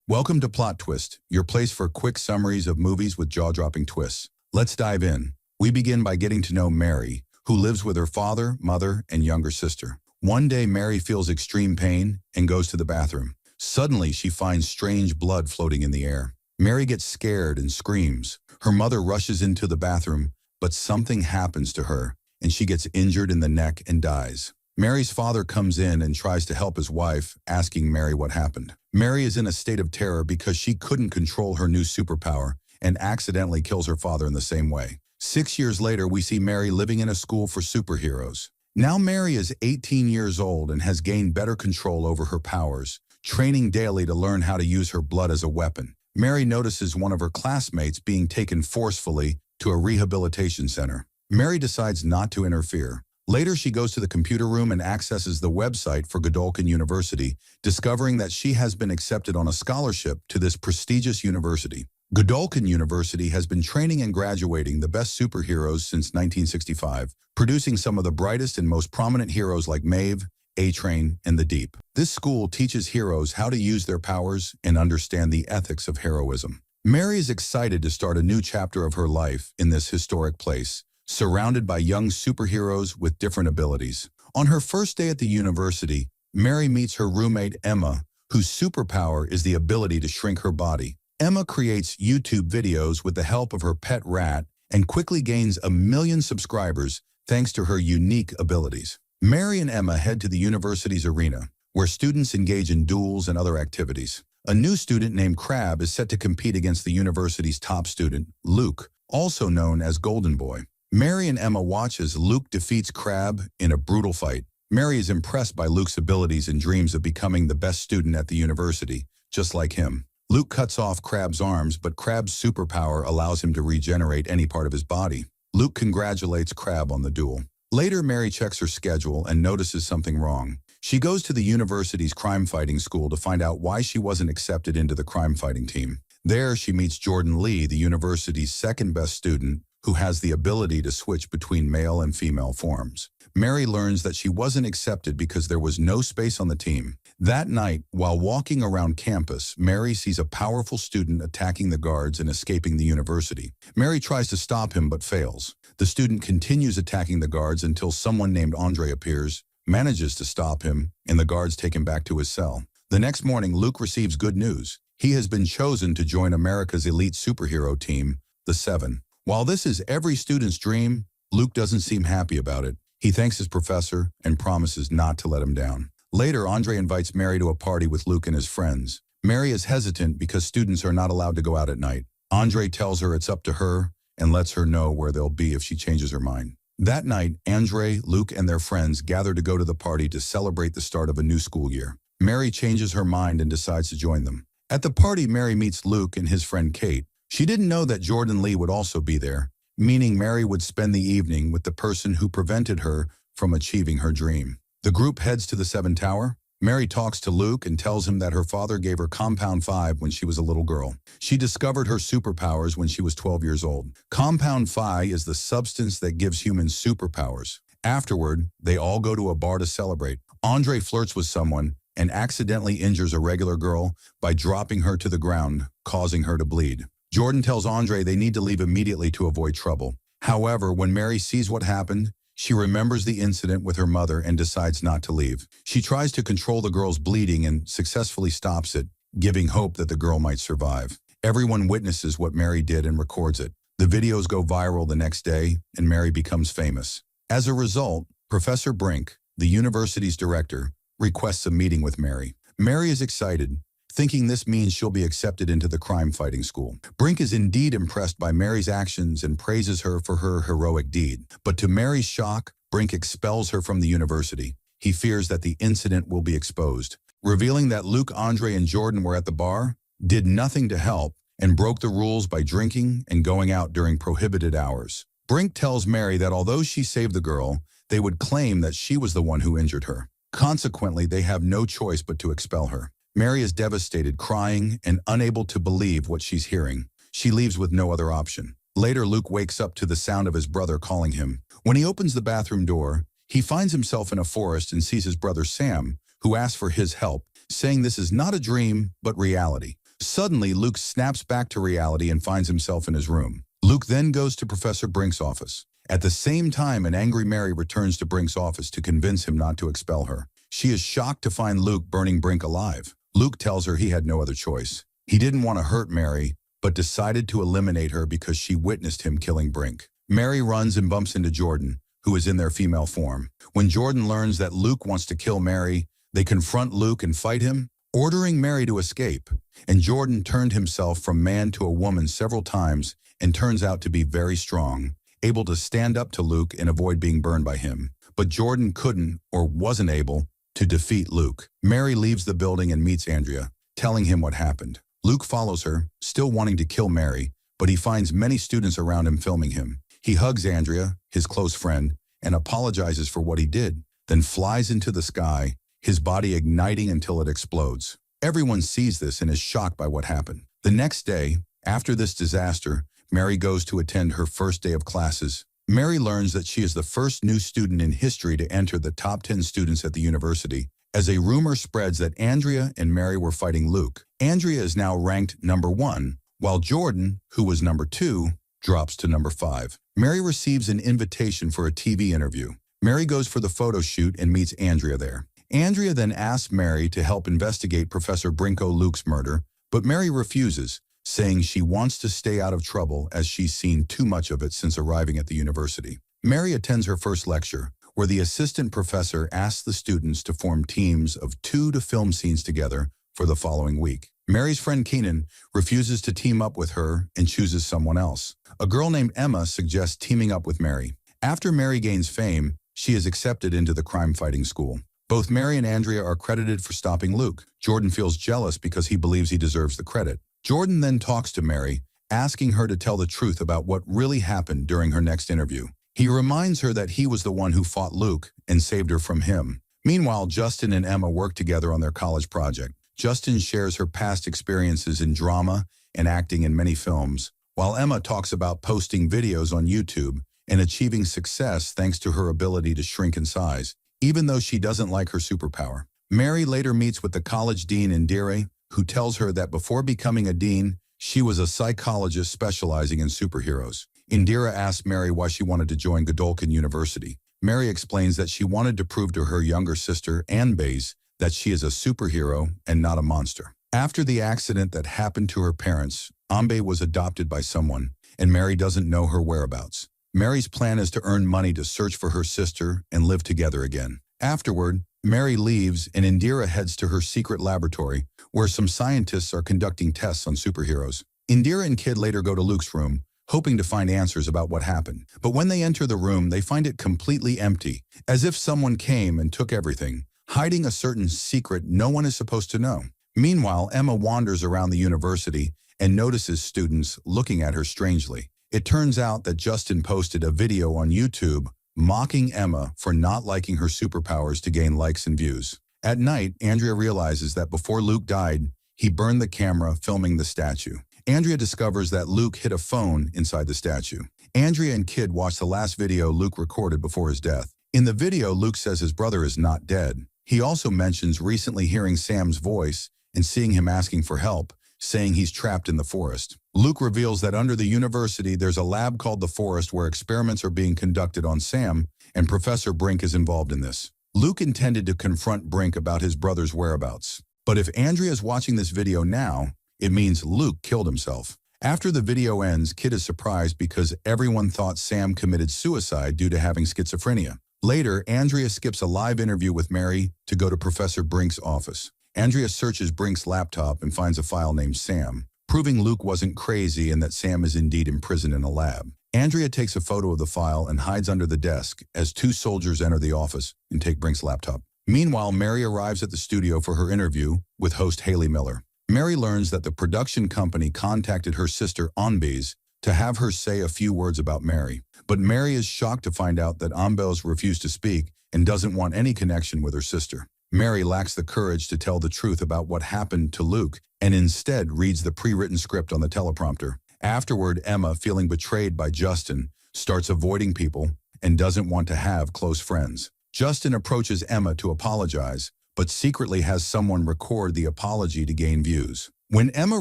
Welcome to Plot Twist, your place for quick summaries of movies with jaw-dropping twists. Let's dive in. We begin by getting to know Mary, who lives with her father, mother, and younger sister. One day, Mary feels extreme pain and goes to the bathroom. Suddenly, she finds strange blood floating in the air. Mary gets scared and screams. Her mother rushes into the bathroom, but something happens to her, and she gets injured in the neck and dies. Mary's father comes in and tries to help his wife, asking Mary what happened. Mary is in a state of terror because she couldn't control her new superpower and accidentally kills her father in the same way. 6 years later, we see Mary living in a school for superheroes. Now Mary is 18 years old and has gained better control over her powers, training daily to learn how to use her blood as a weapon. Mary notices one of her classmates being taken forcefully to a rehabilitation center. Mary decides not to interfere. Later, she goes to the computer room and accesses the website for Godolphin University, discovering that she has been accepted on a scholarship to this prestigious university. Godolphin University has been training and graduating the best superheroes since 1965, producing some of the brightest and most prominent heroes like Maeve, A-Train, and The Deep. This school teaches heroes how to use their powers and understand the ethics of heroism. Mary is excited to start a new chapter of her life in this historic place, surrounded by young superheroes with different abilities. On her first day at the university, Mary meets her roommate Emma, whose superpower is the ability to shrink her body. Emma creates YouTube videos with the help of her pet rat and quickly gains 1 million subscribers thanks to her unique abilities. Mary and Emma head to the university's arena, where students engage in duels and other activities. A new student named Crab is set to compete against the university's top student, Luke, also known as Golden Boy. Mary and Emma watch as Luke defeats Crab in a brutal fight. Mary is impressed by Luke's abilities and dreams of becoming the best student at the university, just like him. Luke cuts off Crab's arms, but Crab's superpower allows him to regenerate any part of his body. Luke congratulates Crab on the duel. Later, Mary checks her schedule and notices something wrong. She goes to the university's crime-fighting school to find out why she wasn't accepted into the crime-fighting team. There, she meets Jordan Lee, the university's second-best student, who has the ability to switch between male and female forms. Mary learns that she wasn't accepted because there was no space on the team. That night, while walking around campus, Mary sees a powerful student attacking the guards and escaping the university. Mary tries to stop him but fails. The student continues attacking the guards until someone named Andre appears, manages to stop him, and the guards take him back to his cell. The next morning, Luke receives good news. He has been chosen to join America's elite superhero team, the Seven. While this is every student's dream, Luke doesn't seem happy about it. He thanks his professor and promises not to let him down. Later, Andre invites Mary to a party with Luke and his friends. Mary is hesitant because students are not allowed to go out at night. Andre tells her it's up to her and lets her know where they'll be if she changes her mind. That night, Andre, Luke, and their friends gather to go to the party to celebrate the start of a new school year. Mary changes her mind and decides to join them. At the party, Mary meets Luke and his friend Kate. She didn't know that Jordan Lee would also be there, meaning Mary would spend the evening with the person who prevented her from achieving her dream. The group heads to the Seven Tower. Mary talks to Luke and tells him that her father gave her Compound 5 when she was a little girl. She discovered her superpowers when she was 12 years old. Compound 5 is the substance that gives humans superpowers. Afterward, they all go to a bar to celebrate. Andre flirts with someone and accidentally injures a regular girl by dropping her to the ground, causing her to bleed. Jordan tells Andre they need to leave immediately to avoid trouble. However, when Mary sees what happened, she remembers the incident with her mother and decides not to leave. She tries to control the girl's bleeding and successfully stops it, giving hope that the girl might survive. Everyone witnesses what Mary did and records it. The videos go viral the next day, and Mary becomes famous. As a result, Professor Brink, the university's director, requests a meeting with Mary. Mary is excited, thinking this means she'll be accepted into the crime-fighting school. Brink is indeed impressed by Mary's actions and praises her for her heroic deed. But to Mary's shock, Brink expels her from the university. He fears that the incident will be exposed, revealing that Luke, Andre, and Jordan were at the bar, did nothing to help, and broke the rules by drinking and going out during prohibited hours. Brink tells Mary that although she saved the girl, they would claim that she was the one who injured her. Consequently, they have no choice but to expel her. Mary is devastated, crying, and unable to believe what she's hearing. She leaves with no other option. Later, Luke wakes up to the sound of his brother calling him. When he opens the bathroom door, he finds himself in a forest and sees his brother Sam, who asks for his help, saying this is not a dream, but reality. Suddenly, Luke snaps back to reality and finds himself in his room. Luke then goes to Professor Brink's office. At the same time, an angry Mary returns to Brink's office to convince him not to expel her. She is shocked to find Luke burning Brink alive. Luke tells her he had no other choice. He didn't want to hurt Mary, but decided to eliminate her because she witnessed him killing Brink. Mary runs and bumps into Jordan, who is in their female form. When Jordan learns that Luke wants to kill Mary, they confront Luke and fight him, ordering Mary to escape. And Jordan turned himself from man to a woman several times and turns out to be very strong, able to stand up to Luke and avoid being burned by him. But Jordan couldn't or wasn't able to defeat Luke. Mary leaves the building and meets Andrea, telling him what happened. Luke follows her, still wanting to kill Mary, but he finds many students around him filming him. He hugs Andrea, his close friend, and apologizes for what he did, then flies into the sky, his body igniting until it explodes. Everyone sees this and is shocked by what happened. The next day, after this disaster, Mary goes to attend her first day of classes. Mary learns that she is the first new student in history to enter the top 10 students at the university, as a rumor spreads that Andrea and Mary were fighting Luke. Andrea is now ranked number 1, while Jordan, who was number 2, drops to number 5. Mary receives an invitation for a TV interview. Mary goes for the photo shoot and meets Andrea there. Andrea then asks Mary to help investigate Professor Brinko Luke's murder, but Mary refuses, saying she wants to stay out of trouble as she's seen too much of it since arriving at the university. Mary attends her first lecture, where the assistant professor asks the students to form teams of 2 to film scenes together for the following week. Mary's friend Keenan refuses to team up with her and chooses someone else. A girl named Emma suggests teaming up with Mary. After Mary gains fame, she is accepted into the crime-fighting school. Both Mary and Andrea are credited for stopping Luke. Jordan feels jealous because he believes he deserves the credit. Jordan then talks to Mary, asking her to tell the truth about what really happened during her next interview. He reminds her that he was the one who fought Luke and saved her from him. Meanwhile, Justin and Emma work together on their college project. Justin shares her past experiences in drama and acting in many films, while Emma talks about posting videos on YouTube and achieving success thanks to her ability to shrink in size, even though she doesn't like her superpower. Mary later meets with the college dean Indira, who tells her that before becoming a dean, she was a psychologist specializing in superheroes. Indira asks Mary why she wanted to join Godolphin University. Mary explains that she wanted to prove to her younger sister, Anbase, that she is a superhero and not a monster. After the accident that happened to her parents, Anbase was adopted by someone, and Mary doesn't know her whereabouts. Mary's plan is to earn money to search for her sister and live together again. Afterward, Mary leaves and Indira heads to her secret laboratory, where some scientists are conducting tests on superheroes. Indira and Kid later go to Luke's room, hoping to find answers about what happened. But when they enter the room, they find it completely empty, as if someone came and took everything, hiding a certain secret no one is supposed to know. Meanwhile, Emma wanders around the university and notices students looking at her strangely. It turns out that Justin posted a video on YouTube mocking Emma for not liking her superpowers to gain likes and views. At night, Andrea realizes that before Luke died, he burned the camera filming the statue. Andrea discovers that Luke hid a phone inside the statue. Andrea and Kid watch the last video Luke recorded before his death. In the video, Luke says his brother is not dead. He also mentions recently hearing Sam's voice and seeing him asking for help, saying he's trapped in the forest. Luke reveals that under the university there's a lab called the Forest where experiments are being conducted on Sam, and Professor Brink is involved in this. Luke intended to confront Brink about his brother's whereabouts. But if Andrea is watching this video now, it means Luke killed himself. After the video ends, Kid is surprised because everyone thought Sam committed suicide due to having schizophrenia. Later, Andrea skips a live interview with Mary to go to Professor Brink's office. Andrea searches Brink's laptop and finds a file named Sam, proving Luke wasn't crazy and that Sam is indeed imprisoned in a lab. Andrea takes a photo of the file and hides under the desk as 2 soldiers enter the office and take Brink's laptop. Meanwhile, Mary arrives at the studio for her interview with host Haley Miller. Mary learns that the production company contacted her sister Anbase to have her say a few words about Mary. But Mary is shocked to find out that Anbase refused to speak and doesn't want any connection with her sister. Mary lacks the courage to tell the truth about what happened to Luke and instead reads the pre-written script on the teleprompter. Afterward, Emma, feeling betrayed by Justin, starts avoiding people and doesn't want to have close friends. Justin approaches Emma to apologize, but secretly has someone record the apology to gain views. When Emma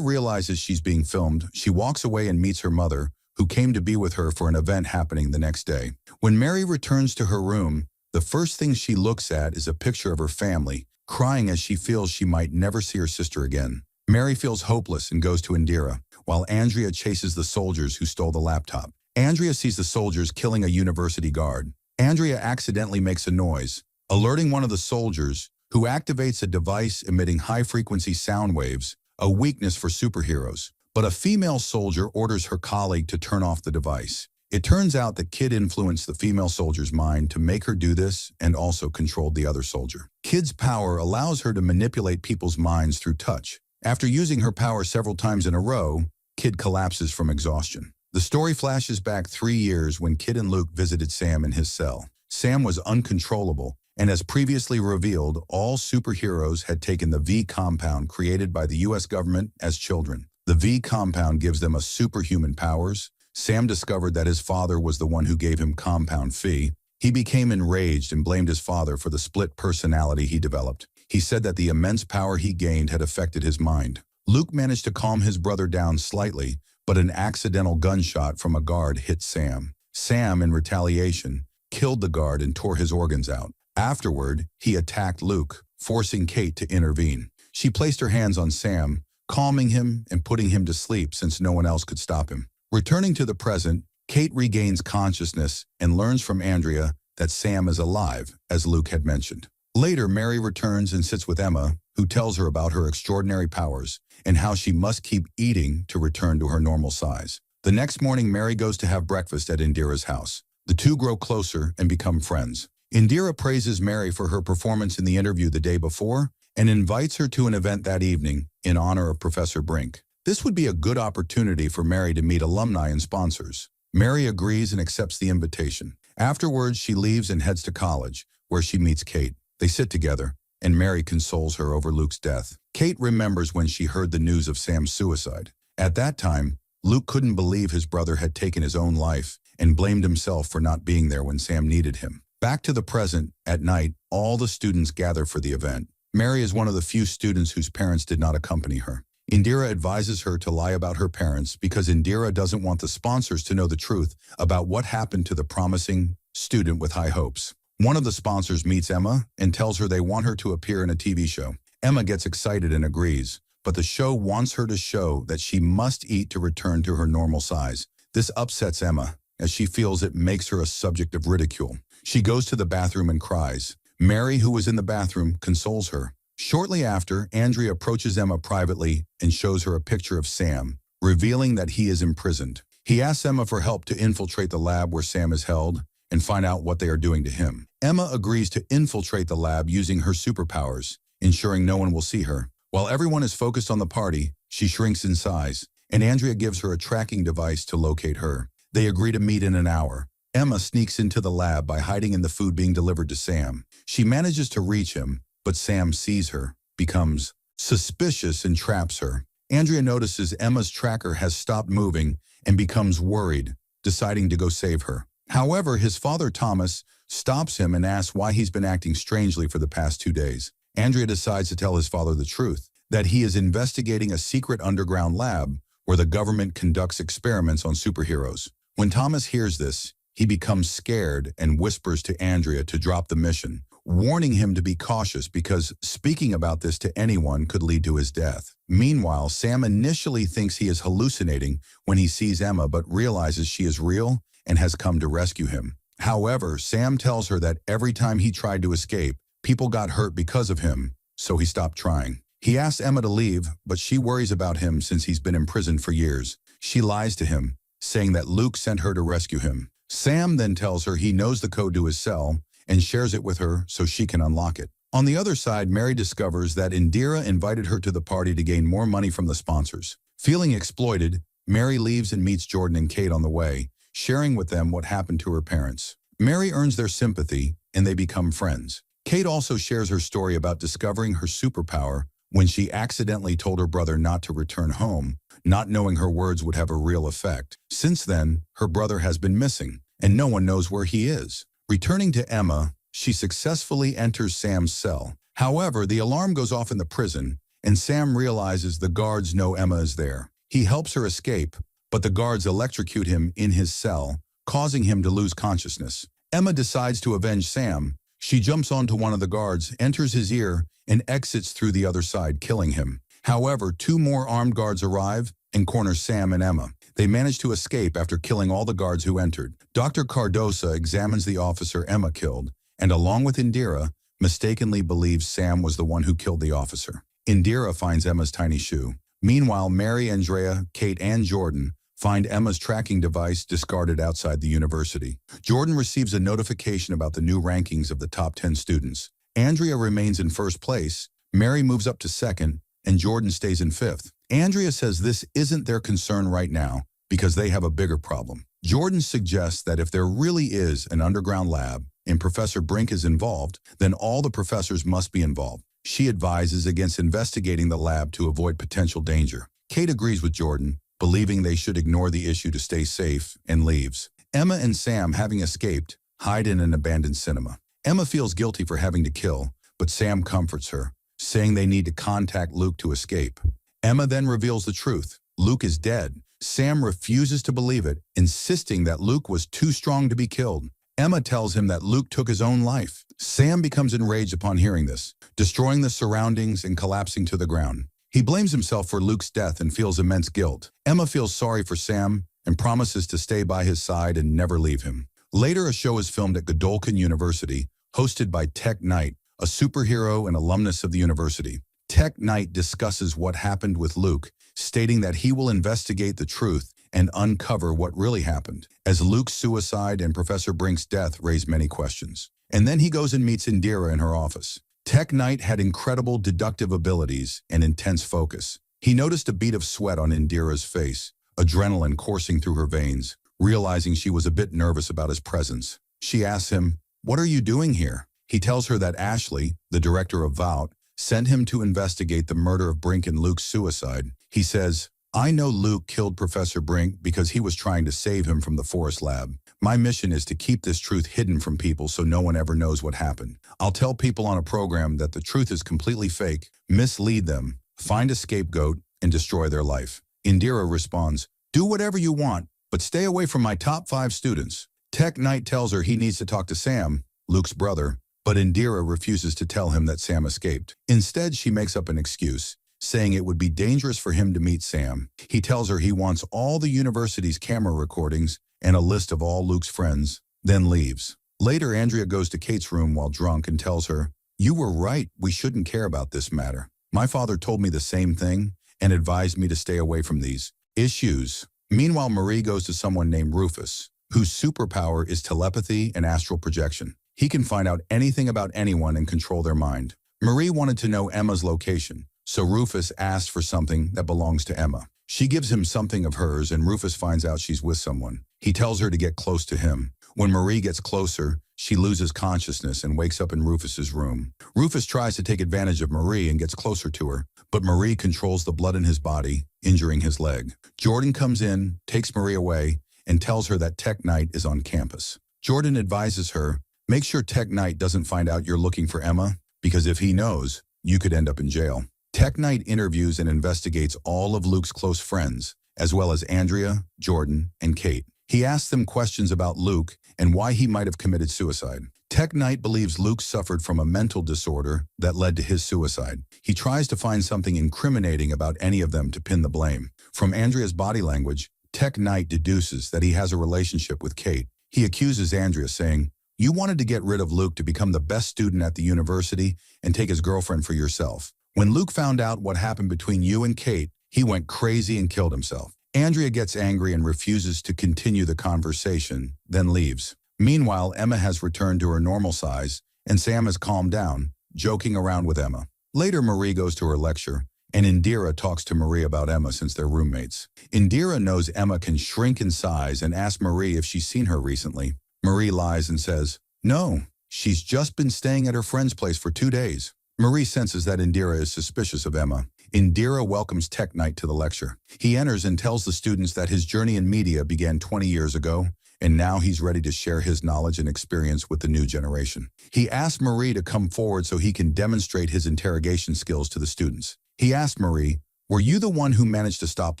realizes she's being filmed, she walks away and meets her mother, who came to be with her for an event happening the next day. When Mary returns to her room, the first thing she looks at is a picture of her family, crying as she feels she might never see her sister again. Mary feels hopeless and goes to Indira, while Andrea chases the soldiers who stole the laptop. Andrea sees the soldiers killing a university guard. Andrea accidentally makes a noise, alerting one of the soldiers, who activates a device emitting high-frequency sound waves, a weakness for superheroes. But a female soldier orders her colleague to turn off the device. It turns out that Kid influenced the female soldier's mind to make her do this and also controlled the other soldier. Kid's power allows her to manipulate people's minds through touch. After using her power several times in a row, Kid collapses from exhaustion. The story flashes back 3 years when Kid and Luke visited Sam in his cell. Sam was uncontrollable, and as previously revealed, all superheroes had taken the V compound created by the US government as children. The V compound gives them a superhuman powers. Sam discovered that his father was the one who gave him Compound Phi. He became enraged and blamed his father for the split personality he developed. He said that the immense power he gained had affected his mind. Luke managed to calm his brother down slightly, but an accidental gunshot from a guard hit Sam. Sam, in retaliation, killed the guard and tore his organs out. Afterward, he attacked Luke, forcing Kate to intervene. She placed her hands on Sam, calming him and putting him to sleep since no one else could stop him. Returning to the present, Kate regains consciousness and learns from Andrea that Sam is alive, as Luke had mentioned. Later, Mary returns and sits with Emma, who tells her about her extraordinary powers and how she must keep eating to return to her normal size. The next morning, Mary goes to have breakfast at Indira's house. The two grow closer and become friends. Indira praises Mary for her performance in the interview the day before and invites her to an event that evening in honor of Professor Brink. This would be a good opportunity for Mary to meet alumni and sponsors. Mary agrees and accepts the invitation. Afterwards, she leaves and heads to college, where she meets Kate. They sit together, and Mary consoles her over Luke's death. Kate remembers when she heard the news of Sam's suicide. At that time, Luke couldn't believe his brother had taken his own life and blamed himself for not being there when Sam needed him. Back to the present, at night, all the students gather for the event. Mary is one of the few students whose parents did not accompany her. Indira advises her to lie about her parents because Indira doesn't want the sponsors to know the truth about what happened to the promising student with high hopes. One of the sponsors meets Emma and tells her they want her to appear in a TV show. Emma gets excited and agrees, but the show wants her to show that she must eat to return to her normal size. This upsets Emma, as she feels it makes her a subject of ridicule. She goes to the bathroom and cries. Mary, who was in the bathroom, consoles her. Shortly after, Andrea approaches Emma privately and shows her a picture of Sam, revealing that he is imprisoned. He asks Emma for help to infiltrate the lab where Sam is held and find out what they are doing to him. Emma agrees to infiltrate the lab using her superpowers, ensuring no one will see her. While everyone is focused on the party, she shrinks in size, and Andrea gives her a tracking device to locate her. They agree to meet in an hour. Emma sneaks into the lab by hiding in the food being delivered to Sam. She manages to reach him, but Sam sees her, becomes suspicious, and traps her. Andrea notices Emma's tracker has stopped moving and becomes worried, deciding to go save her. However, his father Thomas stops him and asks why he's been acting strangely for the past 2 days. Andrea decides to tell his father the truth, that he is investigating a secret underground lab where the government conducts experiments on superheroes. When Thomas hears this, he becomes scared and whispers to Andrea to drop the mission, warning him to be cautious because speaking about this to anyone could lead to his death. Meanwhile, Sam initially thinks he is hallucinating when he sees Emma but realizes she is real and has come to rescue him. However, Sam tells her that every time he tried to escape, people got hurt because of him, so he stopped trying. He asks Emma to leave, but she worries about him since he's been imprisoned for years. She lies to him, saying that Luke sent her to rescue him. Sam then tells her he knows the code to his cell and shares it with her so she can unlock it. On the other side, Mary discovers that Indira invited her to the party to gain more money from the sponsors. Feeling exploited, Mary leaves and meets Jordan and Kate on the way, sharing with them what happened to her parents. Mary earns their sympathy, and they become friends. Kate also shares her story about discovering her superpower when she accidentally told her brother not to return home, not knowing her words would have a real effect. Since then, her brother has been missing, and no one knows where he is. Returning to Emma, she successfully enters Sam's cell. However, the alarm goes off in the prison, and Sam realizes the guards know Emma is there. He helps her escape, but the guards electrocute him in his cell, causing him to lose consciousness. Emma decides to avenge Sam. She jumps onto one of the guards, enters his ear, and exits through the other side, killing him. However, 2 more armed guards arrive and corner Sam and Emma. They manage to escape after killing all the guards who entered. Dr. Cardosa examines the officer Emma killed, and along with Indira, mistakenly believes Sam was the one who killed the officer. Indira finds Emma's tiny shoe. Meanwhile, Mary, Andrea, Kate, and Jordan find Emma's tracking device discarded outside the university. Jordan receives a notification about the new rankings of the top 10 students. Andrea remains in first place, Mary moves up to second, and Jordan stays in fifth. Andrea says this isn't their concern right now because they have a bigger problem. Jordan suggests that if there really is an underground lab and Professor Brink is involved, then all the professors must be involved. She advises against investigating the lab to avoid potential danger. Kate agrees with Jordan, believing they should ignore the issue to stay safe, and leaves. Emma and Sam, having escaped, hide in an abandoned cinema. Emma feels guilty for having to kill, but Sam comforts her, saying they need to contact Luke to escape. Emma then reveals the truth. Luke is dead. Sam refuses to believe it, insisting that Luke was too strong to be killed. Emma tells him that Luke took his own life. Sam becomes enraged upon hearing this, destroying the surroundings and collapsing to the ground. He blames himself for Luke's death and feels immense guilt. Emma feels sorry for Sam and promises to stay by his side and never leave him. Later, a show is filmed at Godolphin University, hosted by Tek Knight, a superhero and alumnus of the university. Tek Knight discusses what happened with Luke, stating that he will investigate the truth and uncover what really happened, as Luke's suicide and Professor Brink's death raise many questions. And then he goes and meets Indira in her office. Tek Knight had incredible deductive abilities and intense focus. He noticed a bead of sweat on Indira's face, adrenaline coursing through her veins. Realizing she was a bit nervous about his presence, she asks him, "What are you doing here?" He tells her that Ashley, the director of Vault, sent him to investigate the murder of Brink and Luke's suicide. He says, "I know Luke killed Professor Brink because he was trying to save him from the Forest Lab. My mission is to keep this truth hidden from people so no one ever knows what happened. I'll tell people on a program that the truth is completely fake, mislead them, find a scapegoat, and destroy their life." Indira responds, "Do whatever you want, but stay away from my top 5 students." Tek Knight tells her he needs to talk to Sam, Luke's brother, but Indira refuses to tell him that Sam escaped. Instead, she makes up an excuse, saying it would be dangerous for him to meet Sam. He tells her he wants all the university's camera recordings and a list of all Luke's friends, then leaves. Later, Andrea goes to Kate's room while drunk and tells her, "You were right, we shouldn't care about this matter. My father told me the same thing and advised me to stay away from these issues." Meanwhile, Marie goes to someone named Rufus, whose superpower is telepathy and astral projection. He can find out anything about anyone and control their mind. Marie wanted to know Emma's location, so Rufus asked for something that belongs to Emma. She gives him something of hers and Rufus finds out she's with someone. He tells her to get close to him. When Marie gets closer, she loses consciousness and wakes up in Rufus's room. Rufus tries to take advantage of Marie and gets closer to her, but Marie controls the blood in his body, injuring his leg. Jordan comes in, takes Marie away, and tells her that Tek Knight is on campus. Jordan advises her, "Make sure Tek Knight doesn't find out you're looking for Emma, because if he knows, you could end up in jail." Tek Knight interviews and investigates all of Luke's close friends, as well as Andrea, Jordan, and Kate. He asks them questions about Luke and why he might have committed suicide. Tek Knight believes Luke suffered from a mental disorder that led to his suicide. He tries to find something incriminating about any of them to pin the blame. From Andrea's body language, Tek Knight deduces that he has a relationship with Kate. He accuses Andrea, saying, "You wanted to get rid of Luke to become the best student at the university and take his girlfriend for yourself. When Luke found out what happened between you and Kate, he went crazy and killed himself." Andrea gets angry and refuses to continue the conversation, then leaves. Meanwhile, Emma has returned to her normal size, and Sam has calmed down, joking around with Emma. Later, Marie goes to her lecture, and Indira talks to Marie about Emma since they're roommates. Indira knows Emma can shrink in size and asks Marie if she's seen her recently. Marie lies and says, "No, she's just been staying at her friend's place for 2 days." Marie senses that Indira is suspicious of Emma. Indira welcomes Tek Knight to the lecture. He enters and tells the students that his journey in media began 20 years ago, and now he's ready to share his knowledge and experience with the new generation. He asks Marie to come forward so he can demonstrate his interrogation skills to the students. He asked Marie, "Were you the one who managed to stop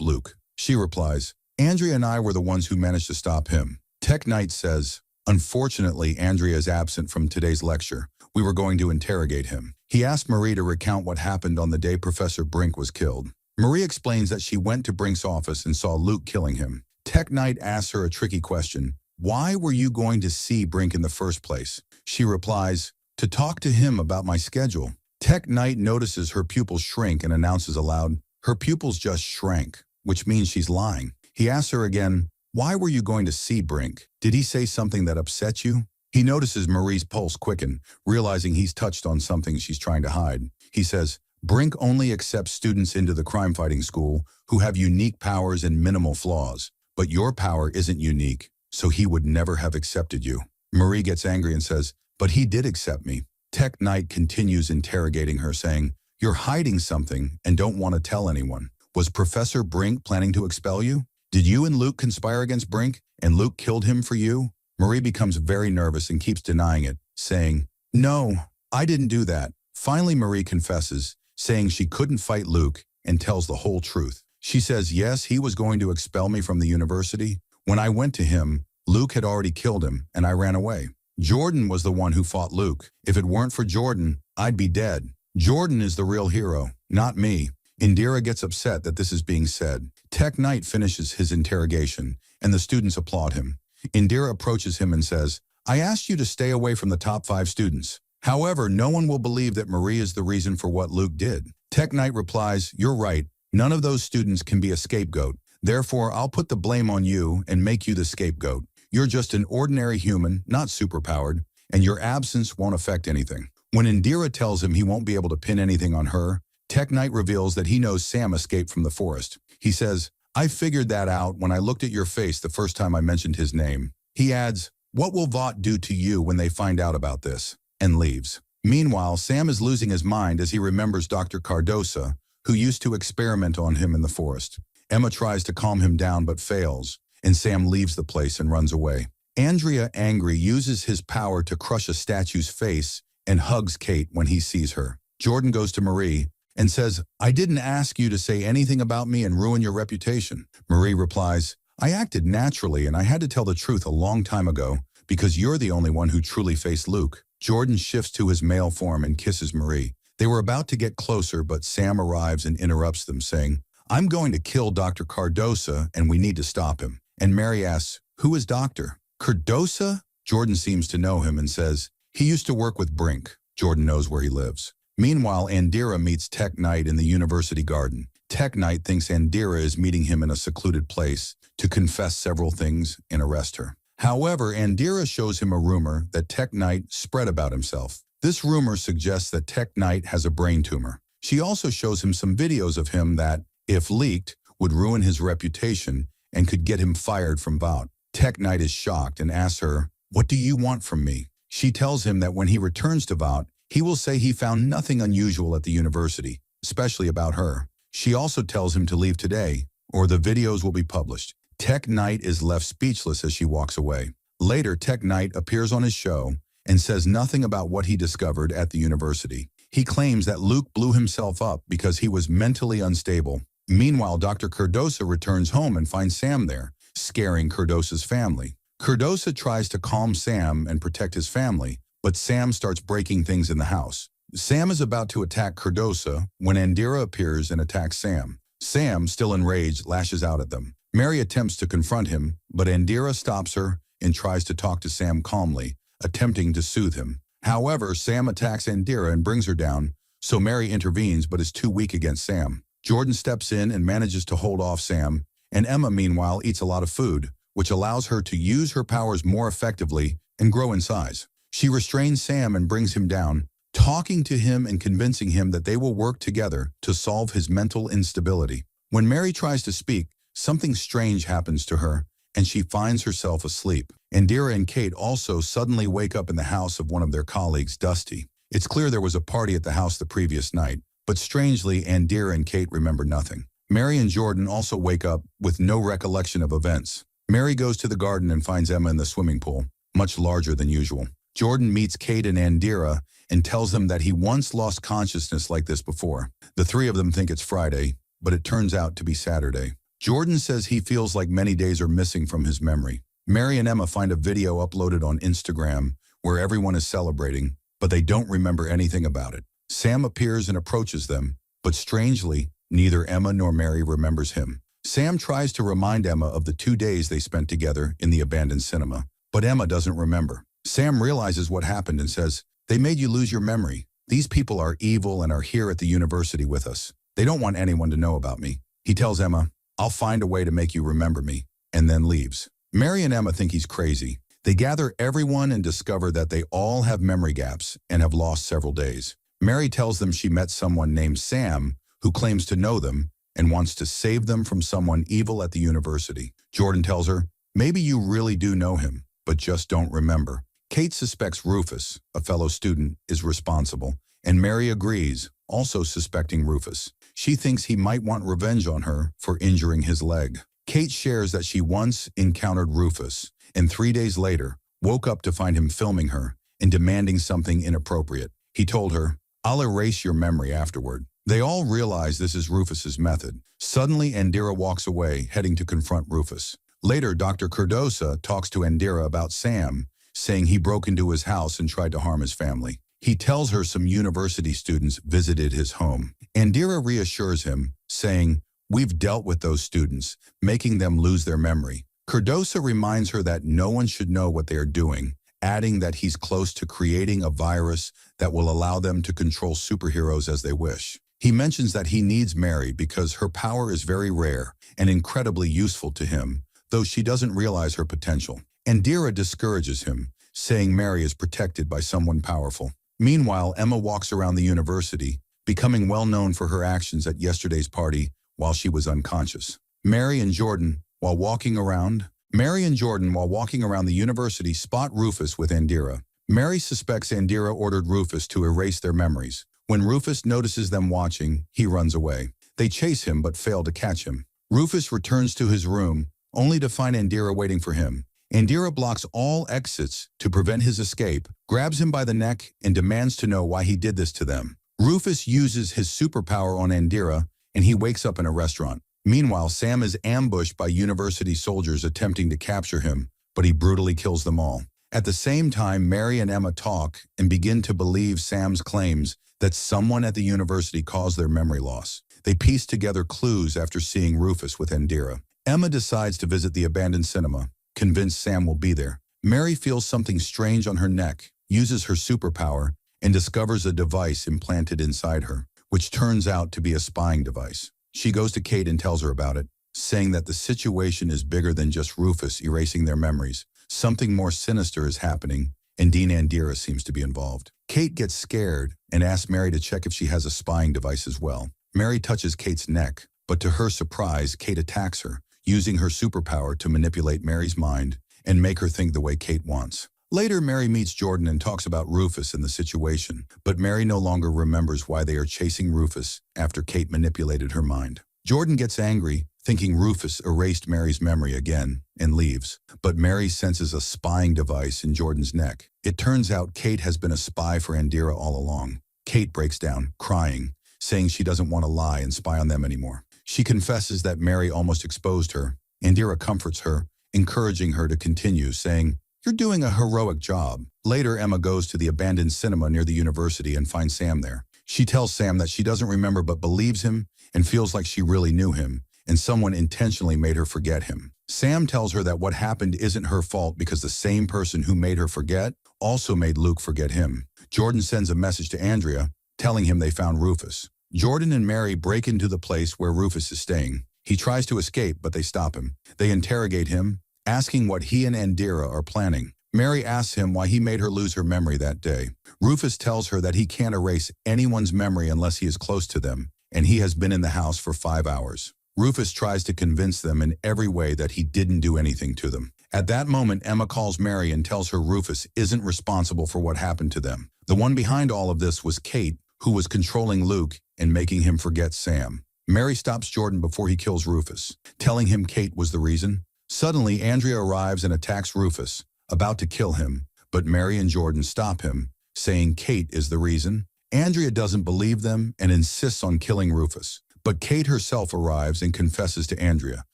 Luke?" She replies, "Andrea and I were the ones who managed to stop him." Tech Knight says, "Unfortunately, Andrea is absent from today's lecture. We were going to interrogate him." He asked Marie to recount what happened on the day Professor Brink was killed. Marie explains that she went to Brink's office and saw Luke killing him. Tech Knight asks her a tricky question. "Why were you going to see Brink in the first place?" She replies, "To talk to him about my schedule." Tech Knight notices her pupils shrink and announces aloud, "Her pupils just shrank," which means she's lying. He asks her again, "Why were you going to see Brink? Did he say something that upset you?" He notices Marie's pulse quicken, realizing he's touched on something she's trying to hide. He says, "Brink only accepts students into the crime-fighting school who have unique powers and minimal flaws. But your power isn't unique, so he would never have accepted you." Marie gets angry and says, "But he did accept me." Tech Knight continues interrogating her, saying, "You're hiding something and don't want to tell anyone. Was Professor Brink planning to expel you? Did you and Luke conspire against Brink, and Luke killed him for you?" Marie becomes very nervous and keeps denying it, saying, "No, I didn't do that." Finally, Marie confesses, saying she couldn't fight Luke, and tells the whole truth. She says, "Yes, he was going to expel me from the university. When I went to him, Luke had already killed him, and I ran away. Jordan was the one who fought Luke. If it weren't for Jordan, I'd be dead. Jordan is the real hero, not me." Indira gets upset that this is being said. Tech Knight finishes his interrogation, and the students applaud him. Indira approaches him and says, "I asked you to stay away from the top 5 students. However, no one will believe that Marie is the reason for what Luke did." Tech Knight replies, "You're right. None of those students can be a scapegoat. Therefore, I'll put the blame on you and make you the scapegoat. You're just an ordinary human, not superpowered, and your absence won't affect anything." When Indira tells him he won't be able to pin anything on her, Tech Knight reveals that he knows Sam escaped from the forest. He says, "I figured that out when I looked at your face the first time I mentioned his name." He adds, "What will Vought do to you when they find out about this?" and leaves. Meanwhile, Sam is losing his mind as he remembers Dr. Cardosa, who used to experiment on him in the forest. Emma tries to calm him down but fails, and Sam leaves the place and runs away. Andrea, angry, uses his power to crush a statue's face and hugs Kate when he sees her. Jordan goes to Marie and says, "I didn't ask you to say anything about me and ruin your reputation." Marie replies, "I acted naturally and I had to tell the truth a long time ago because you're the only one who truly faced Luke." Jordan shifts to his male form and kisses Marie. They were about to get closer, but Sam arrives and interrupts them, saying, "I'm going to kill Dr. Cardosa and we need to stop him." And Mary asks, "Who is Dr. Cardosa?" Jordan seems to know him and says, "He used to work with Brink." Jordan knows where he lives. Meanwhile, Indira meets Tech Knight in the university garden. Tech Knight thinks Indira is meeting him in a secluded place to confess several things and arrest her. However, Indira shows him a rumor that Tech Knight spread about himself. This rumor suggests that Tech Knight has a brain tumor. She also shows him some videos of him that, if leaked, would ruin his reputation and could get him fired from Vought. Tech Knight is shocked and asks her, "What do you want from me?" She tells him that when he returns to Vought, he will say he found nothing unusual at the university, especially about her. She also tells him to leave today, or the videos will be published. Tech Knight is left speechless as she walks away. Later, Tech Knight appears on his show and says nothing about what he discovered at the university. He claims that Luke blew himself up because he was mentally unstable. Meanwhile, Dr. Cardosa returns home and finds Sam there, scaring Cardosa's family. Cardosa tries to calm Sam and protect his family, but Sam starts breaking things in the house. Sam is about to attack Cardosa when Indira appears and attacks Sam. Sam, still enraged, lashes out at them. Mary attempts to confront him, but Indira stops her and tries to talk to Sam calmly, attempting to soothe him. However, Sam attacks Indira and brings her down, so Mary intervenes but is too weak against Sam. Jordan steps in and manages to hold off Sam, and Emma, meanwhile, eats a lot of food, which allows her to use her powers more effectively and grow in size. She restrains Sam and brings him down, talking to him and convincing him that they will work together to solve his mental instability. When Mary tries to speak, something strange happens to her, and she finds herself asleep. Indira and Kate also suddenly wake up in the house of one of their colleagues, Dusty. It's clear there was a party at the house the previous night, but strangely, Indira and Kate remember nothing. Mary and Jordan also wake up with no recollection of events. Mary goes to the garden and finds Emma in the swimming pool, much larger than usual. Jordan meets Kate and Andira and tells them that he once lost consciousness like this before. The three of them think it's Friday, but it turns out to be Saturday. Jordan says he feels like many days are missing from his memory. Mary and Emma find a video uploaded on Instagram where everyone is celebrating, but they don't remember anything about it. Sam appears and approaches them, but strangely, neither Emma nor Mary remembers him. Sam tries to remind Emma of the 2 days they spent together in the abandoned cinema, but Emma doesn't remember. Sam realizes what happened and says, "They made you lose your memory. These people are evil and are here at the university with us. They don't want anyone to know about me." He tells Emma, "I'll find a way to make you remember me," and then leaves. Mary and Emma think he's crazy. They gather everyone and discover that they all have memory gaps and have lost several days. Mary tells them she met someone named Sam who claims to know them and wants to save them from someone evil at the university. Jordan tells her, "Maybe you really do know him, but just don't remember." Kate suspects Rufus, a fellow student, is responsible, and Mary agrees, also suspecting Rufus. She thinks he might want revenge on her for injuring his leg. Kate shares that she once encountered Rufus, and 3 days later, woke up to find him filming her and demanding something inappropriate. He told her, "I'll erase your memory afterward." They all realize this is Rufus's method. Suddenly, Andira walks away, heading to confront Rufus. Later, Dr. Cardosa talks to Andira about Sam, saying he broke into his house and tried to harm his family. He tells her some university students visited his home. Andira reassures him, saying, "We've dealt with those students, making them lose their memory." Cardosa reminds her that no one should know what they are doing, adding that he's close to creating a virus that will allow them to control superheroes as they wish. He mentions that he needs Mary because her power is very rare and incredibly useful to him, though she doesn't realize her potential. Andira discourages him, saying Mary is protected by someone powerful. Meanwhile, Emma walks around the university, becoming well known for her actions at yesterday's party while she was unconscious. Mary and Jordan, while walking around the university, spot Rufus with Andira. Mary suspects Andira ordered Rufus to erase their memories. When Rufus notices them watching, he runs away. They chase him but fail to catch him. Rufus returns to his room, only to find Andira waiting for him. Andira blocks all exits to prevent his escape, grabs him by the neck, and demands to know why he did this to them. Rufus uses his superpower on Andira, and he wakes up in a restaurant. Meanwhile, Sam is ambushed by university soldiers attempting to capture him, but he brutally kills them all. At the same time, Mary and Emma talk and begin to believe Sam's claims that someone at the university caused their memory loss. They piece together clues after seeing Rufus with Andira. Emma decides to visit the abandoned cinema, convinced Sam will be there. Mary feels something strange on her neck, uses her superpower, and discovers a device implanted inside her, which turns out to be a spying device. She goes to Kate and tells her about it, saying that the situation is bigger than just Rufus erasing their memories. Something more sinister is happening, and Dean Andira seems to be involved. Kate gets scared and asks Mary to check if she has a spying device as well. Mary touches Kate's neck, but to her surprise, Kate attacks her, using her superpower to manipulate Mary's mind and make her think the way Kate wants. Later, Mary meets Jordan and talks about Rufus and the situation, but Mary no longer remembers why they are chasing Rufus after Kate manipulated her mind. Jordan gets angry, thinking Rufus erased Mary's memory again, and leaves. But Mary senses a spying device in Jordan's neck. It turns out Kate has been a spy for Andira all along. Kate breaks down, crying, saying she doesn't want to lie and spy on them anymore. She confesses that Mary almost exposed her. Andira comforts her, encouraging her to continue, saying, "You're doing a heroic job." Later, Emma goes to the abandoned cinema near the university and finds Sam there. She tells Sam that she doesn't remember but believes him and feels like she really knew him, and someone intentionally made her forget him. Sam tells her that what happened isn't her fault because the same person who made her forget also made Luke forget him. Jordan sends a message to Andrea, telling him they found Rufus. Jordan and Mary break into the place where Rufus is staying. He tries to escape, but they stop him. They interrogate him, asking what he and Andira are planning. Mary asks him why he made her lose her memory that day. Rufus tells her that he can't erase anyone's memory unless he is close to them, and he has been in the house for 5 hours. Rufus tries to convince them in every way that he didn't do anything to them. At that moment, Emma calls Mary and tells her Rufus isn't responsible for what happened to them. The one behind all of this was Kate, who was controlling Luke and making him forget Sam. Mary stops Jordan before he kills Rufus, telling him Kate was the reason. Suddenly, Andrea arrives and attacks Rufus, about to kill him, but Mary and Jordan stop him, saying Kate is the reason. Andrea doesn't believe them and insists on killing Rufus. But Kate herself arrives and confesses to Andrea,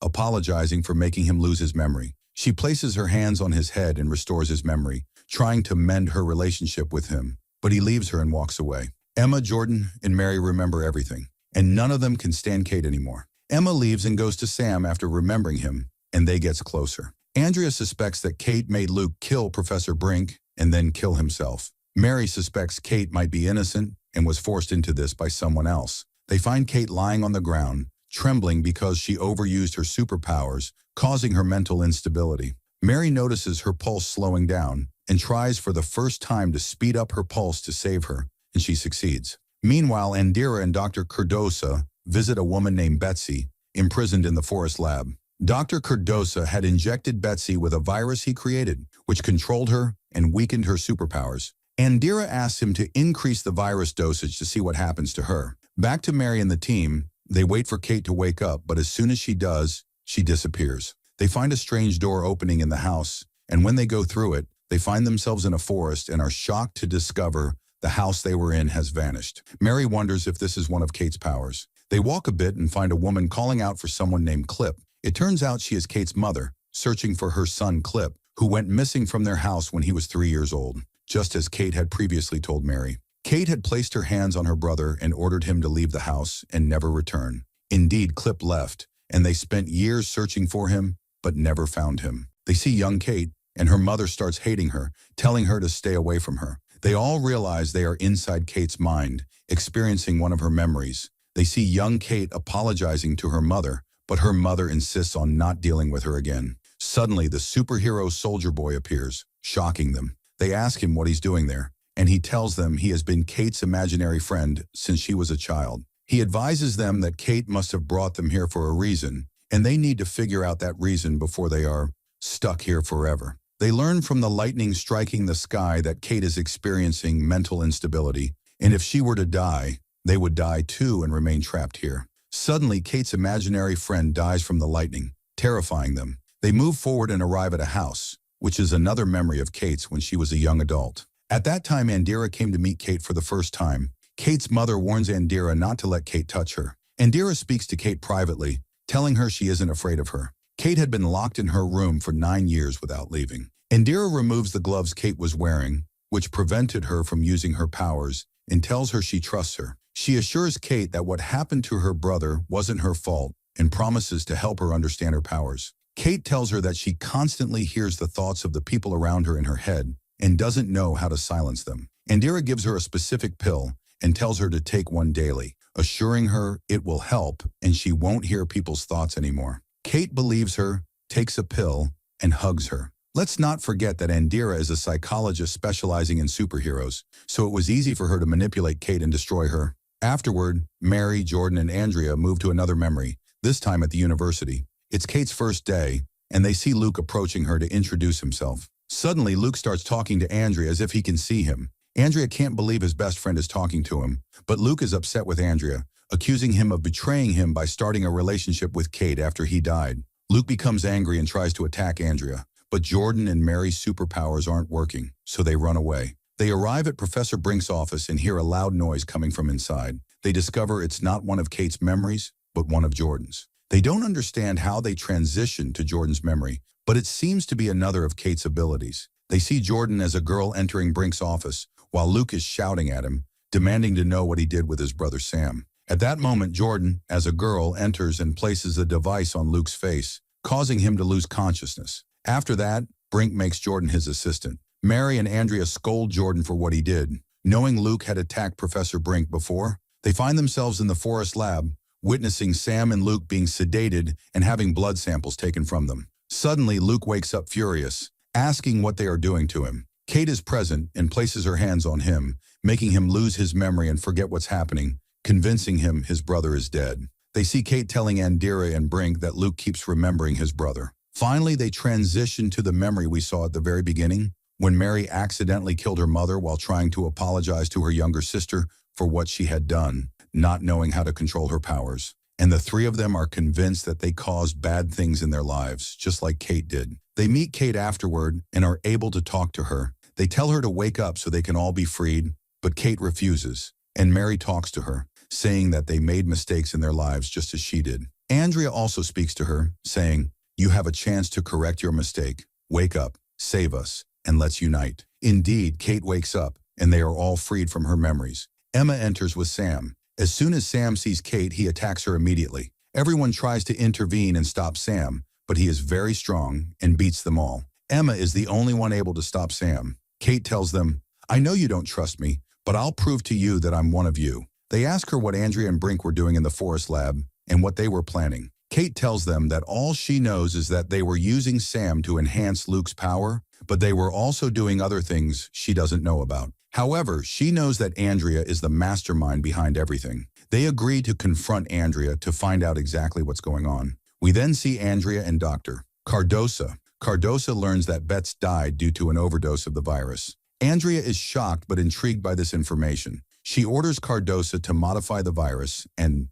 apologizing for making him lose his memory. She places her hands on his head and restores his memory, trying to mend her relationship with him, but he leaves her and walks away. Emma, Jordan, and Mary remember everything, and none of them can stand Kate anymore. Emma leaves and goes to Sam after remembering him, and they get closer. Andrea suspects that Kate made Luke kill Professor Brink and then kill himself. Mary suspects Kate might be innocent and was forced into this by someone else. They find Kate lying on the ground, trembling because she overused her superpowers, causing her mental instability. Mary notices her pulse slowing down and tries for the first time to speed up her pulse to save her, and she succeeds. Meanwhile, Andira and Dr. Cardosa visit a woman named Betsy, imprisoned in the forest lab. Dr. Cardosa had injected Betsy with a virus he created, which controlled her and weakened her superpowers. Andira asks him to increase the virus dosage to see what happens to her. Back to Mary and the team, they wait for Kate to wake up, but as soon as she does, she disappears. They find a strange door opening in the house, and when they go through it, they find themselves in a forest and are shocked to discover the house they were in has vanished. Mary wonders if this is one of Kate's powers. They walk a bit and find a woman calling out for someone named Clip. It turns out she is Kate's mother, searching for her son Clip, who went missing from their house when he was 3 years old, just as Kate had previously told Mary. Kate had placed her hands on her brother and ordered him to leave the house and never return. Indeed, Clip left, and they spent years searching for him, but never found him. They see young Kate, and her mother starts hating her, telling her to stay away from her. They all realize they are inside Kate's mind, experiencing one of her memories. They see young Kate apologizing to her mother, but her mother insists on not dealing with her again. Suddenly, the superhero Soldier Boy appears, shocking them. They ask him what he's doing there, and he tells them he has been Kate's imaginary friend since she was a child. He advises them that Kate must have brought them here for a reason, and they need to figure out that reason before they are stuck here forever. They learn from the lightning striking the sky that Kate is experiencing mental instability, and if she were to die, they would die too and remain trapped here. Suddenly, Kate's imaginary friend dies from the lightning, terrifying them. They move forward and arrive at a house, which is another memory of Kate's when she was a young adult. At that time, Andira came to meet Kate for the first time. Kate's mother warns Andira not to let Kate touch her. Andira speaks to Kate privately, telling her she isn't afraid of her. Kate had been locked in her room for 9 years without leaving. Andira removes the gloves Kate was wearing, which prevented her from using her powers, and tells her she trusts her. She assures Kate that what happened to her brother wasn't her fault and promises to help her understand her powers. Kate tells her that she constantly hears the thoughts of the people around her in her head and doesn't know how to silence them. Andira gives her a specific pill and tells her to take one daily, assuring her it will help and she won't hear people's thoughts anymore. Kate believes her, takes a pill, and hugs her. Let's not forget that Andira is a psychologist specializing in superheroes, so it was easy for her to manipulate Kate and destroy her. Afterward, Mary, Jordan, and Andrea move to another memory, this time at the university. It's Kate's first day, and they see Luke approaching her to introduce himself. Suddenly, Luke starts talking to Andrea as if he can see him. Andrea can't believe his best friend is talking to him, but Luke is upset with Andrea, accusing him of betraying him by starting a relationship with Kate after he died. Luke becomes angry and tries to attack Andrea, but Jordan and Mary's superpowers aren't working, so they run away. They arrive at Professor Brink's office and hear a loud noise coming from inside. They discover it's not one of Kate's memories, but one of Jordan's. They don't understand how they transitioned to Jordan's memory, but it seems to be another of Kate's abilities. They see Jordan as a girl entering Brink's office, while Luke is shouting at him, demanding to know what he did with his brother Sam. At that moment, Jordan, as a girl, enters and places a device on Luke's face, causing him to lose consciousness. After that, Brink makes Jordan his assistant. Mary and Andrea scold Jordan for what he did. Knowing Luke had attacked Professor Brink before, they find themselves in the forest lab, witnessing Sam and Luke being sedated and having blood samples taken from them. Suddenly, Luke wakes up furious, asking what they are doing to him. Kate is present and places her hands on him, making him lose his memory and forget what's happening, convincing him his brother is dead. They see Kate telling Andira and Brink that Luke keeps remembering his brother. Finally, they transition to the memory we saw at the very beginning, when Mary accidentally killed her mother while trying to apologize to her younger sister for what she had done, not knowing how to control her powers. And the three of them are convinced that they caused bad things in their lives, just like Kate did. They meet Kate afterward and are able to talk to her. They tell her to wake up so they can all be freed, but Kate refuses, and Mary talks to her, saying that they made mistakes in their lives just as she did. Andrea also speaks to her, saying, "You have a chance to correct your mistake. Wake up, save us, and let's unite." Indeed, Kate wakes up, and they are all freed from her memories. Emma enters with Sam. As soon as Sam sees Kate, he attacks her immediately. Everyone tries to intervene and stop Sam, but he is very strong and beats them all. Emma is the only one able to stop Sam. Kate tells them, "I know you don't trust me, but I'll prove to you that I'm one of you." They ask her what Andrea and Brink were doing in the forest lab and what they were planning. Kate tells them that all she knows is that they were using Sam to enhance Luke's power, but they were also doing other things she doesn't know about. However, she knows that Andrea is the mastermind behind everything. They agree to confront Andrea to find out exactly what's going on. We then see Andrea and Dr. Cardosa. Cardosa learns that Betts died due to an overdose of the virus. Andrea is shocked but intrigued by this information. She orders Cardosa to modify the virus and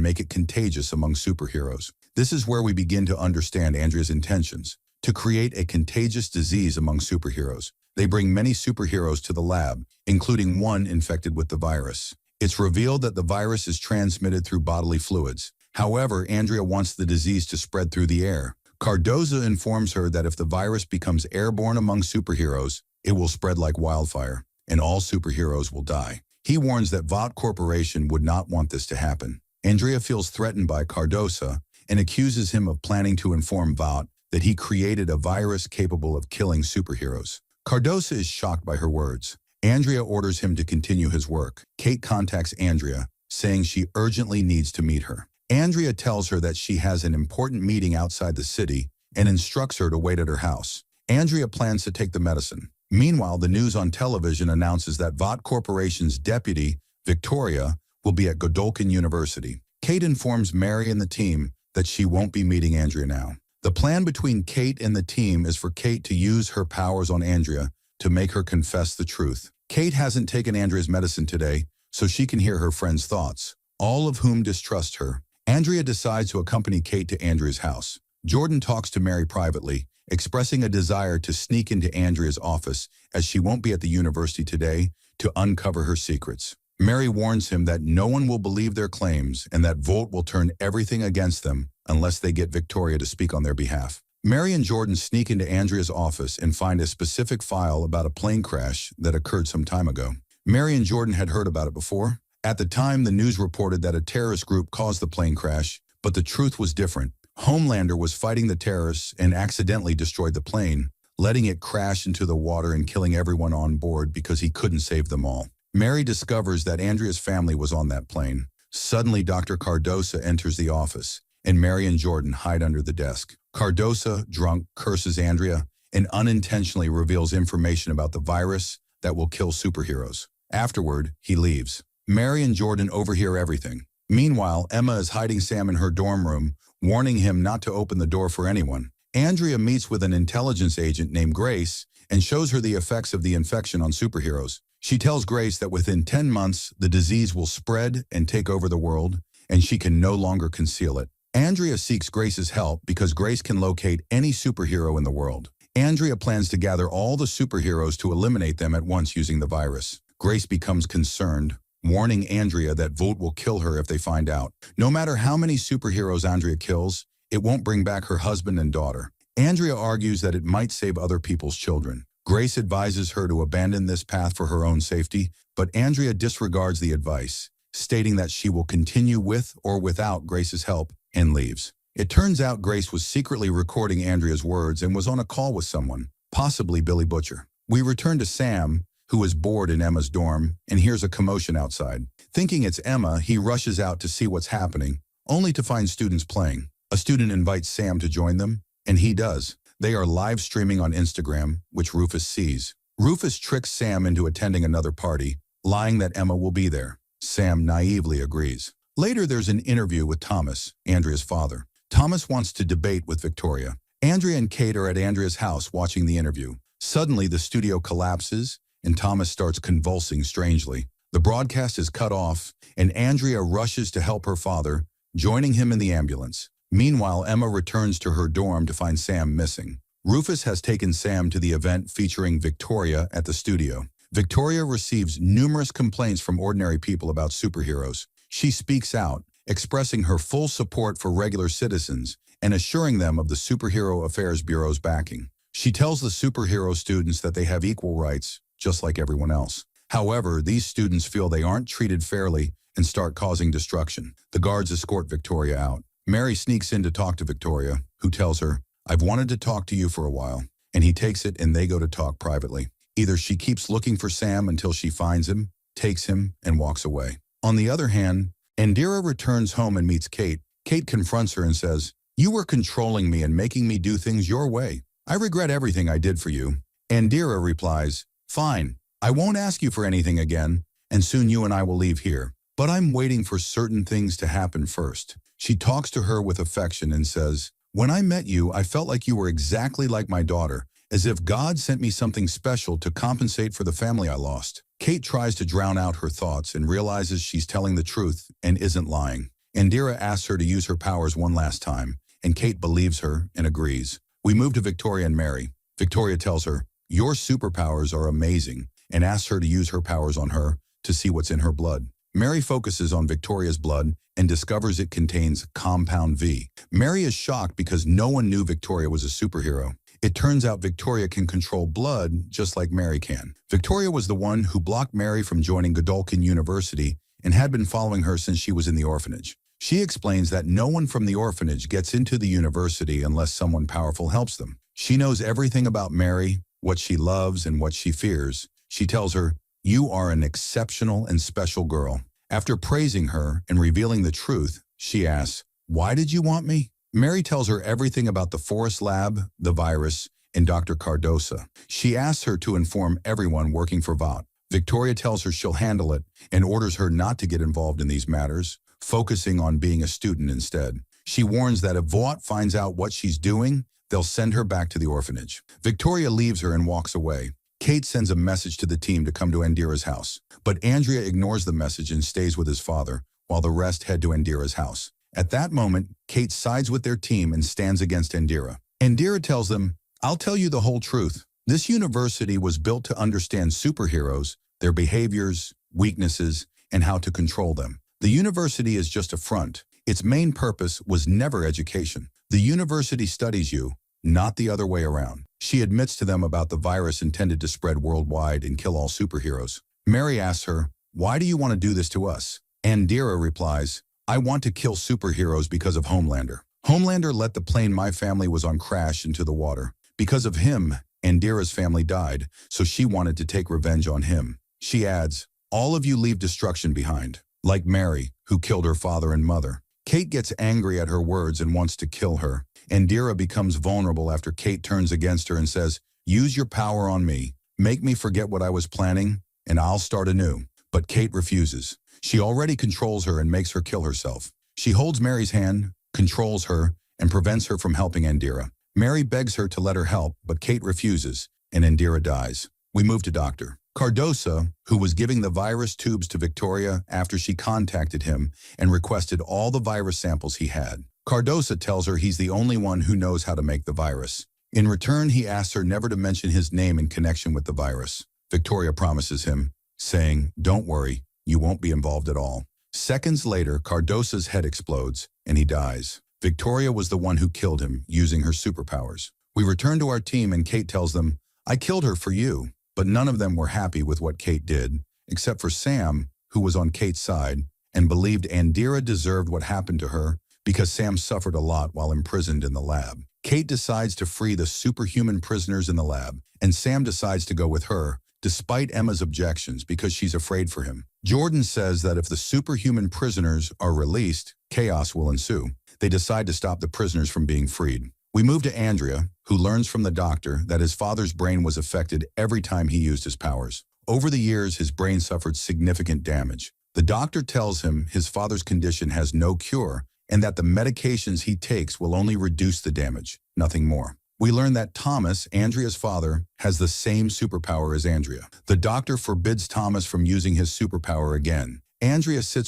make it contagious among superheroes. This is where we begin to understand Andrea's intentions, to create a contagious disease among superheroes. They bring many superheroes to the lab, including one infected with the virus. It's revealed that the virus is transmitted through bodily fluids. However, Andrea wants the disease to spread through the air. Cardosa informs her that if the virus becomes airborne among superheroes, it will spread like wildfire, and all superheroes will die. He warns that Vought Corporation would not want this to happen. Andrea feels threatened by Cardosa and accuses him of planning to inform Vought that he created a virus capable of killing superheroes. Cardosa is shocked by her words. Andrea orders him to continue his work. Kate contacts Andrea, saying she urgently needs to meet her. Andrea tells her that she has an important meeting outside the city and instructs her to wait at her house. Andrea plans to take the medicine. Meanwhile, the news on television announces that Vought Corporation's deputy, Victoria, will be at Godolphin University. Kate informs Mary and the team that she won't be meeting Andrea now. The plan between Kate and the team is for Kate to use her powers on Andrea to make her confess the truth. Kate hasn't taken Andrea's medicine today, so she can hear her friends' thoughts, all of whom distrust her. Andrea decides to accompany Kate to Andrea's house. Jordan talks to Mary privately, expressing a desire to sneak into Andrea's office as she won't be at the university today to uncover her secrets. Mary warns him that no one will believe their claims and that Vought will turn everything against them unless they get Victoria to speak on their behalf. Mary and Jordan sneak into Andrea's office and find a specific file about a plane crash that occurred some time ago. Mary and Jordan had heard about it before. At the time, the news reported that a terrorist group caused the plane crash, but the truth was different. Homelander was fighting the terrorists and accidentally destroyed the plane, letting it crash into the water and killing everyone on board because he couldn't save them all. Mary discovers that Andrea's family was on that plane. Suddenly, Dr. Cardosa enters the office, and Mary and Jordan hide under the desk. Cardosa, drunk, curses Andrea and unintentionally reveals information about the virus that will kill superheroes. Afterward, he leaves. Mary and Jordan overhear everything. Meanwhile, Emma is hiding Sam in her dorm room, warning him not to open the door for anyone. Andrea meets with an intelligence agent named Grace and shows her the effects of the infection on superheroes. She tells Grace that within 10 months, the disease will spread and take over the world, and she can no longer conceal it. Andrea seeks Grace's help because Grace can locate any superhero in the world. Andrea plans to gather all the superheroes to eliminate them at once using the virus. Grace becomes concerned, warning Andrea that Vought will kill her if they find out. No matter how many superheroes Andrea kills, it won't bring back her husband and daughter. Andrea argues that it might save other people's children. Grace advises her to abandon this path for her own safety, but Andrea disregards the advice, stating that she will continue with or without Grace's help and leaves. It turns out Grace was secretly recording Andrea's words and was on a call with someone, possibly Billy Butcher. We return to Sam, who is bored in Emma's dorm and hears a commotion outside. Thinking it's Emma, he rushes out to see what's happening, only to find students playing. A student invites Sam to join them, and he does. They are live streaming on Instagram, which Rufus sees. Rufus tricks Sam into attending another party, lying that Emma will be there. Sam naively agrees. Later, there's an interview with Thomas, Andrea's father. Thomas wants to debate with Victoria. Andrea and Kate are at Andrea's house watching the interview. Suddenly, the studio collapses, and Thomas starts convulsing strangely. The broadcast is cut off, and Andrea rushes to help her father, joining him in the ambulance. Meanwhile, Emma returns to her dorm to find Sam missing. Rufus has taken Sam to the event featuring Victoria at the studio. Victoria receives numerous complaints from ordinary people about superheroes. She speaks out, expressing her full support for regular citizens and assuring them of the Superhero Affairs Bureau's backing. She tells the superhero students that they have equal rights, just like everyone else. However, these students feel they aren't treated fairly and start causing destruction. The guards escort Victoria out. Mary sneaks in to talk to Victoria, who tells her, "I've wanted to talk to you for a while," and he takes it and they go to talk privately. Either she keeps looking for Sam until she finds him, takes him, and walks away. On the other hand, Indira returns home and meets Kate. Kate confronts her and says, "You were controlling me and making me do things your way. I regret everything I did for you." Indira replies, "Fine, I won't ask you for anything again, and soon you and I will leave here. But I'm waiting for certain things to happen first." She talks to her with affection and says, "When I met you, I felt like you were exactly like my daughter, as if God sent me something special to compensate for the family I lost." Kate tries to drown out her thoughts and realizes she's telling the truth and isn't lying. Indira asks her to use her powers one last time, and Kate believes her and agrees. We move to Victoria and Mary. Victoria tells her, "Your superpowers are amazing," and asks her to use her powers on her to see what's in her blood. Mary focuses on Victoria's blood and discovers it contains Compound V. Mary is shocked because no one knew Victoria was a superhero. It turns out Victoria can control blood just like Mary can. Victoria was the one who blocked Mary from joining Godolphin University and had been following her since she was in the orphanage. She explains that no one from the orphanage gets into the university unless someone powerful helps them. She knows everything about Mary, what she loves and what she fears. She tells her, "You are an exceptional and special girl." After praising her and revealing the truth, she asks, "Why did you want me?" Mary tells her everything about the Forest Lab, the virus, and Dr. Cardosa. She asks her to inform everyone working for Vought. Victoria tells her she'll handle it and orders her not to get involved in these matters, focusing on being a student instead. She warns that if Vought finds out what she's doing, they'll send her back to the orphanage. Victoria leaves her and walks away. Kate sends a message to the team to come to Indira's house, but Andrea ignores the message and stays with his father, while the rest head to Indira's house. At that moment, Kate sides with their team and stands against Indira. Indira tells them, "I'll tell you the whole truth. This university was built to understand superheroes, their behaviors, weaknesses, and how to control them. The university is just a front. Its main purpose was never education. The university studies you, not the other way around." She admits to them about the virus intended to spread worldwide and kill all superheroes. Mary asks her, "Why do you want to do this to us?" Indira replies, "I want to kill superheroes because of Homelander. Homelander let the plane my family was on crash into the water. Because of him, Indira's family died, so she wanted to take revenge on him." She adds, "All of you leave destruction behind, like Mary, who killed her father and mother." Kate gets angry at her words and wants to kill her. Indira becomes vulnerable after Kate turns against her and says, "Use your power on me. Make me forget what I was planning, and I'll start anew." But Kate refuses. She already controls her and makes her kill herself. She holds Mary's hand, controls her, and prevents her from helping Indira. Mary begs her to let her help, but Kate refuses, and Indira dies. We move to Dr. Cardosa, who was giving the virus tubes to Victoria after she contacted him and requested all the virus samples he had. Cardosa tells her he's the only one who knows how to make the virus. In return, he asks her never to mention his name in connection with the virus. Victoria promises him, saying, "Don't worry, you won't be involved at all." Seconds later, Cardosa's head explodes, and he dies. Victoria was the one who killed him, using her superpowers. We return to our team, and Kate tells them, "I killed her for you." But none of them were happy with what Kate did, except for Sam, who was on Kate's side, and believed Indira deserved what happened to her because Sam suffered a lot while imprisoned in the lab. Kate decides to free the superhuman prisoners in the lab, and Sam decides to go with her, despite Emma's objections because she's afraid for him. Jordan says that if the superhuman prisoners are released, chaos will ensue. They decide to stop the prisoners from being freed. We move to Andrea, who learns from the doctor that his father's brain was affected every time he used his powers. Over the years, his brain suffered significant damage. The doctor tells him his father's condition has no cure and that the medications he takes will only reduce the damage, nothing more. We learn that Thomas, Andrea's father, has the same superpower as Andrea. The doctor forbids Thomas from using his superpower again. Andrea sits